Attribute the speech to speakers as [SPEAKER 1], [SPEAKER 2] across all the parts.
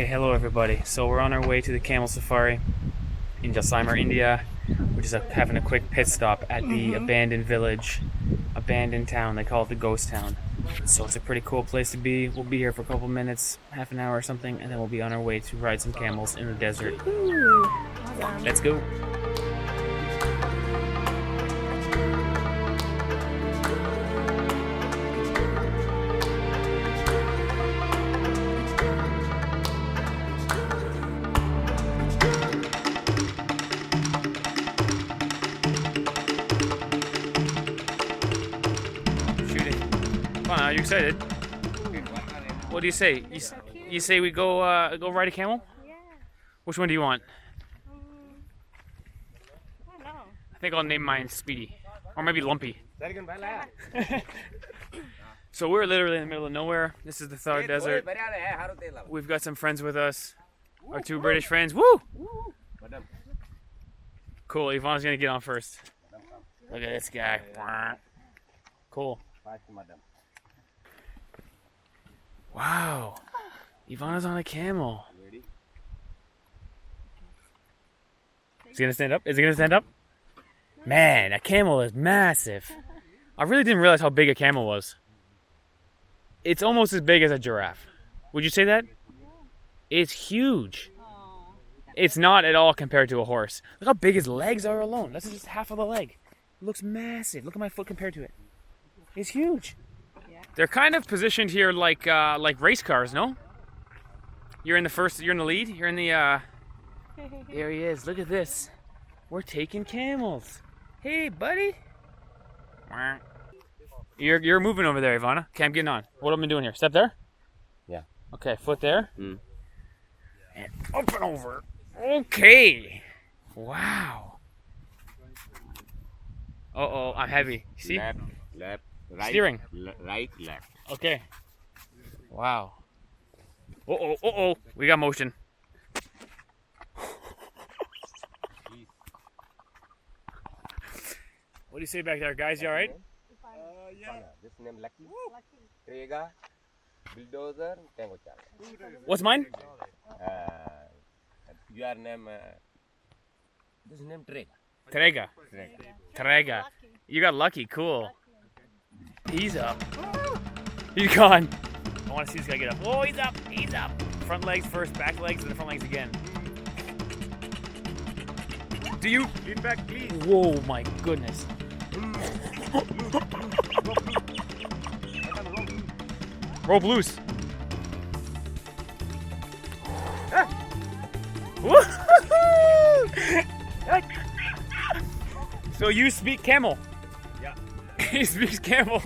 [SPEAKER 1] Okay, hello everybody. So we're on our way to the camel safari in Jaisalmer, India. We're just having a quick pit stop at the abandoned village, abandoned town. They call it the ghost town. So it's a pretty cool place to be. We'll be here for a couple minutes, half an hour or something, and then we'll be on our way to ride some camels in the desert. Let's go. Are you excited? What do you say? You say we go ride a camel?
[SPEAKER 2] Yeah.
[SPEAKER 1] Which one do you want?
[SPEAKER 2] I don't know.
[SPEAKER 1] I think I'll name mine Speedy, or maybe Lumpy. So we're literally in the middle of nowhere. This is the Thar Desert. We've got some friends with us. Our two British friends. Woo! Cool. Ivana's gonna get on first. Look at this guy. Cool. Wow. Ivana's on a camel. Is he gonna stand up? Is he gonna stand up? Man, a camel is massive. I really didn't realize how big a camel was. It's almost as big as a giraffe. Would you say that? It's huge. It's not at all compared to a horse. Look how big his legs are alone. That's just half of the leg. It looks massive. Look at my foot compared to it. It's huge. They're kind of positioned here like race cars, no? You're in the lead. You're in the there he is. Look at this. We're taking camels. Hey, buddy. You're moving over there, Ivana. Okay, I'm getting on. What am I doing here? Step there?
[SPEAKER 3] Yeah.
[SPEAKER 1] Okay, foot there. And up and over. Okay. Wow. Uh-oh, I'm heavy. See?
[SPEAKER 3] Left, right,
[SPEAKER 1] steering.
[SPEAKER 3] Right, left.
[SPEAKER 1] Okay. Wow. Uh-oh. We got motion. What do you say back there, guys? You all right?
[SPEAKER 3] Yeah. This name Lucky. Trega, bulldozer, tango charger.
[SPEAKER 1] What's mine?
[SPEAKER 3] Your name. This name Trega.
[SPEAKER 1] Trega. Trega. You got lucky. Cool. He's up. He's gone. I want to see this guy get up. Oh, he's up. He's up. Front legs first, back legs, and then front legs again. Do you?
[SPEAKER 3] Lean back, please.
[SPEAKER 1] Whoa, my goodness. Rope loose. So you speak camel?
[SPEAKER 3] Yeah.
[SPEAKER 1] He speaks camel.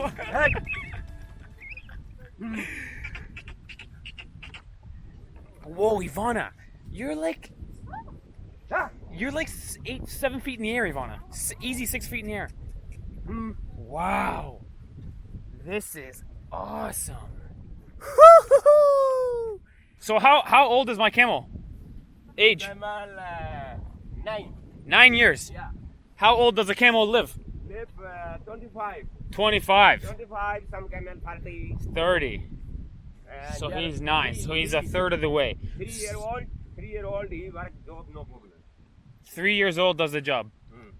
[SPEAKER 1] Whoa, Ivana, you're like 7 feet in the air, Ivana. Easy 6 feet in the air. Wow, this is awesome. So how old is my camel? Age? 9 years.
[SPEAKER 3] Yeah.
[SPEAKER 1] How old does a camel live?
[SPEAKER 3] Live 25.
[SPEAKER 1] 25.
[SPEAKER 3] 25, some camel 30.
[SPEAKER 1] 30. So he's 9. So he's a third of the way.
[SPEAKER 3] 3-year-old, he work job, no problem.
[SPEAKER 1] 3 years old does the job.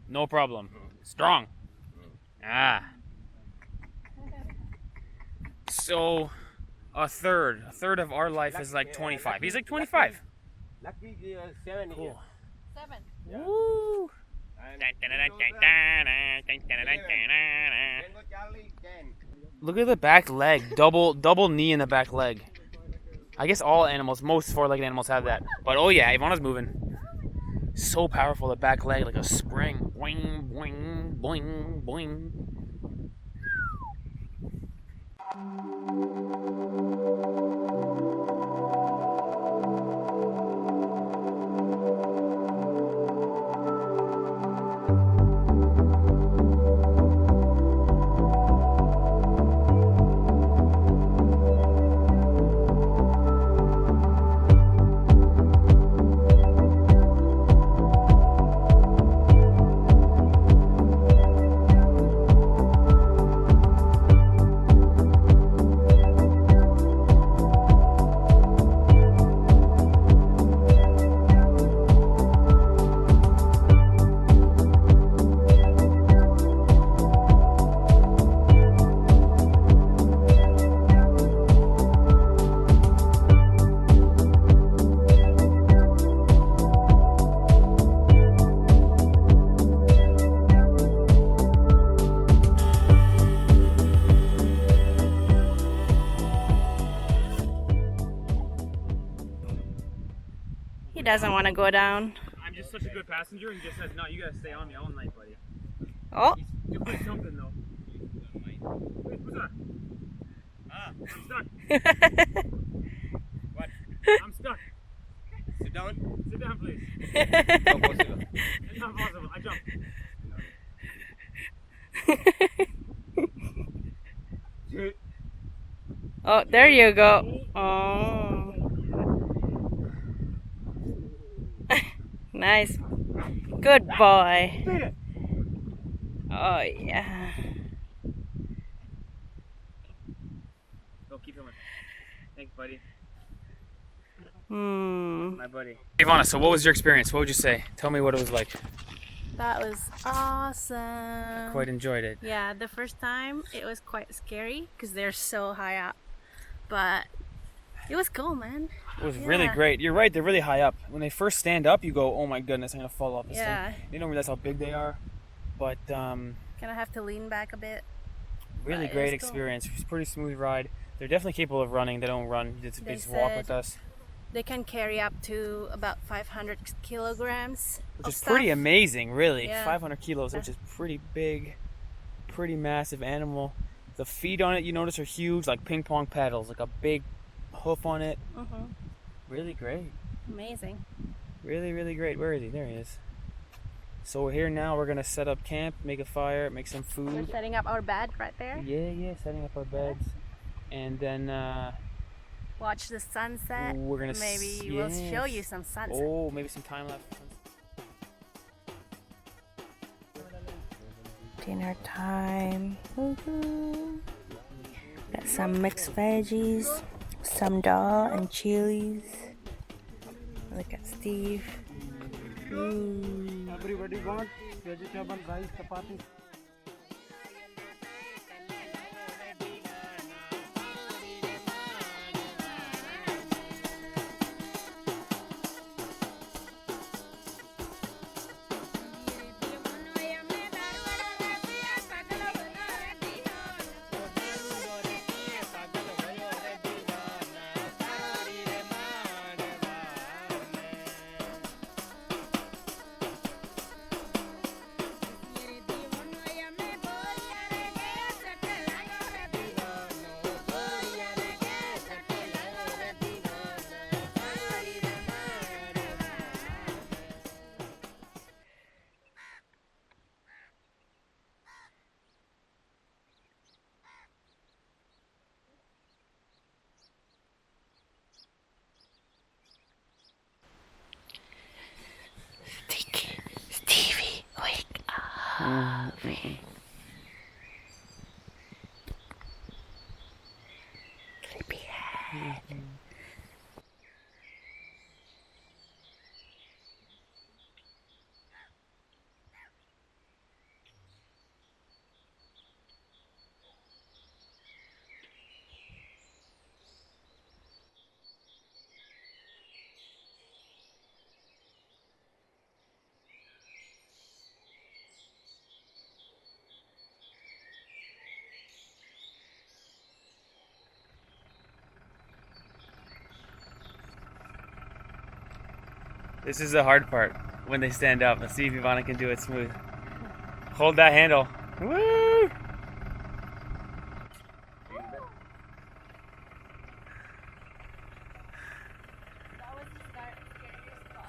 [SPEAKER 1] No problem. Strong. Ah. So a third of our life is like 25. He's like 25.
[SPEAKER 3] Lucky 7 years.
[SPEAKER 1] Cool.
[SPEAKER 2] 7.
[SPEAKER 1] Woo.
[SPEAKER 3] Tango Charlie 10.
[SPEAKER 1] Look at the back leg. Double knee in the back leg. I guess all animals, most four-legged animals have that. But oh yeah, Ivana's moving. So powerful, the back leg, like a spring. Boing, boing, boing, boing.
[SPEAKER 2] doesn't want to go down.
[SPEAKER 1] I'm just such a good passenger, and he just says, no, you gotta stay on me all night, buddy.
[SPEAKER 2] Oh.
[SPEAKER 1] You put something, though. Wait, who's that? I'm stuck.
[SPEAKER 3] What?
[SPEAKER 1] I'm stuck.
[SPEAKER 3] Sit down.
[SPEAKER 1] Sit down, please.
[SPEAKER 3] No possible.
[SPEAKER 1] It's not possible. I jumped.
[SPEAKER 2] Oh, there you go. Oh. Nice. Good boy. Oh, yeah.
[SPEAKER 1] Go, keep going. Thanks, buddy.
[SPEAKER 2] My
[SPEAKER 1] buddy. Ivana, so what was your experience? What would you say? Tell me what it was like.
[SPEAKER 2] That was awesome.
[SPEAKER 1] Quite enjoyed it.
[SPEAKER 2] Yeah, the first time it was quite scary because they're so high up. But it was cool, man.
[SPEAKER 1] It was really great. You're right, they're really high up. When they first stand up, you go, oh my goodness, I'm going to fall off this thing. You don't realize how big they are. But,
[SPEAKER 2] kind of have to lean back a bit.
[SPEAKER 1] really great experience. It was a pretty smooth ride. They're definitely capable of running. They don't run. They just walk with us.
[SPEAKER 2] They can carry up to about 500 kilograms.
[SPEAKER 1] Which is pretty amazing, really.
[SPEAKER 2] Yeah.
[SPEAKER 1] 500 kilos, which is pretty big, pretty massive animal. The feet on it, you notice, are huge, like ping pong paddles, like a big hoof on it. Really great.
[SPEAKER 2] Amazing.
[SPEAKER 1] Really, really great. Where is he? There he is. So we're here now. We're going to set up camp, make a fire, make some food.
[SPEAKER 2] We're setting up our bed right there.
[SPEAKER 1] Yeah, setting up our beds. And then
[SPEAKER 2] watch the sunset.
[SPEAKER 1] we're gonna
[SPEAKER 2] maybe we'll show you some sunset.
[SPEAKER 1] Oh, maybe some time lapse.
[SPEAKER 2] Dinner time. Got some mixed veggies, some dal and chilies. Look at Steve.
[SPEAKER 4] Everybody want vegetable rice chapati.
[SPEAKER 2] Stevie, wake up. Sleepyhead.
[SPEAKER 1] This is the hard part, when they stand up. Let's see if Ivana can do it smooth. Hold that handle. Woo!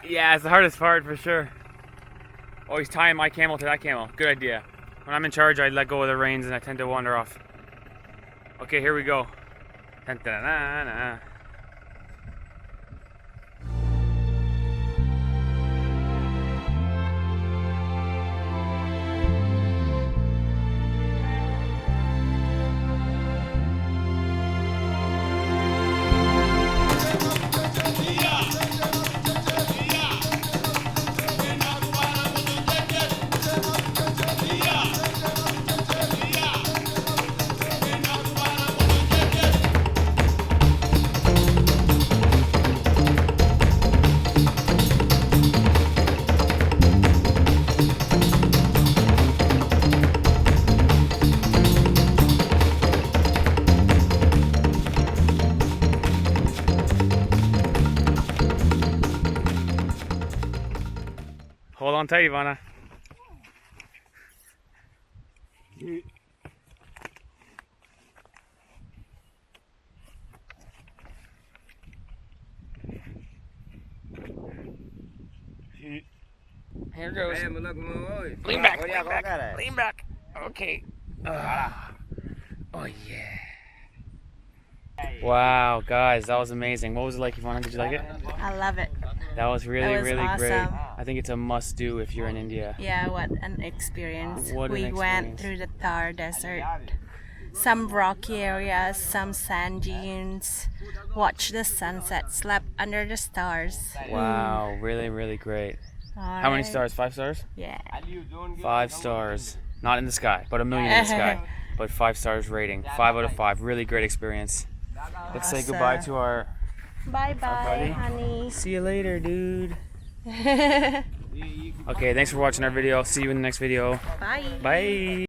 [SPEAKER 1] Yeah, it's the hardest part for sure. Oh, he's tying my camel to that camel. Good idea. When I'm in charge, I let go of the reins and I tend to wander off. Okay, here we go. Dun-dun-dun-dun. Hold on tight, Ivana. Here goes. Lean back, lean back, lean back. Okay. Oh yeah. Wow, guys, that was amazing. What was it like, Ivana? Did you like it?
[SPEAKER 2] I love it.
[SPEAKER 1] That was really,
[SPEAKER 2] That was
[SPEAKER 1] really great.
[SPEAKER 2] awesome.
[SPEAKER 1] I think it's a must-do if you're in India.
[SPEAKER 2] Yeah, what an experience.
[SPEAKER 1] What an
[SPEAKER 2] We went
[SPEAKER 1] experience.
[SPEAKER 2] through the Thar Desert. Some rocky areas, some sand dunes. Watched the sunset, slept under the stars.
[SPEAKER 1] Wow, really, really great. How many
[SPEAKER 2] Alright.
[SPEAKER 1] stars? 5 stars?
[SPEAKER 2] Yeah.
[SPEAKER 1] 5 stars. Not in the sky, but a million in the sky. But 5 stars rating. 5 out of 5. Really great experience. Let's say goodbye to our...
[SPEAKER 2] Bye bye,
[SPEAKER 1] buddy.
[SPEAKER 2] honey.
[SPEAKER 1] See you later, dude. Okay, thanks for watching our video. See you in the next video.
[SPEAKER 2] Bye.
[SPEAKER 1] Bye.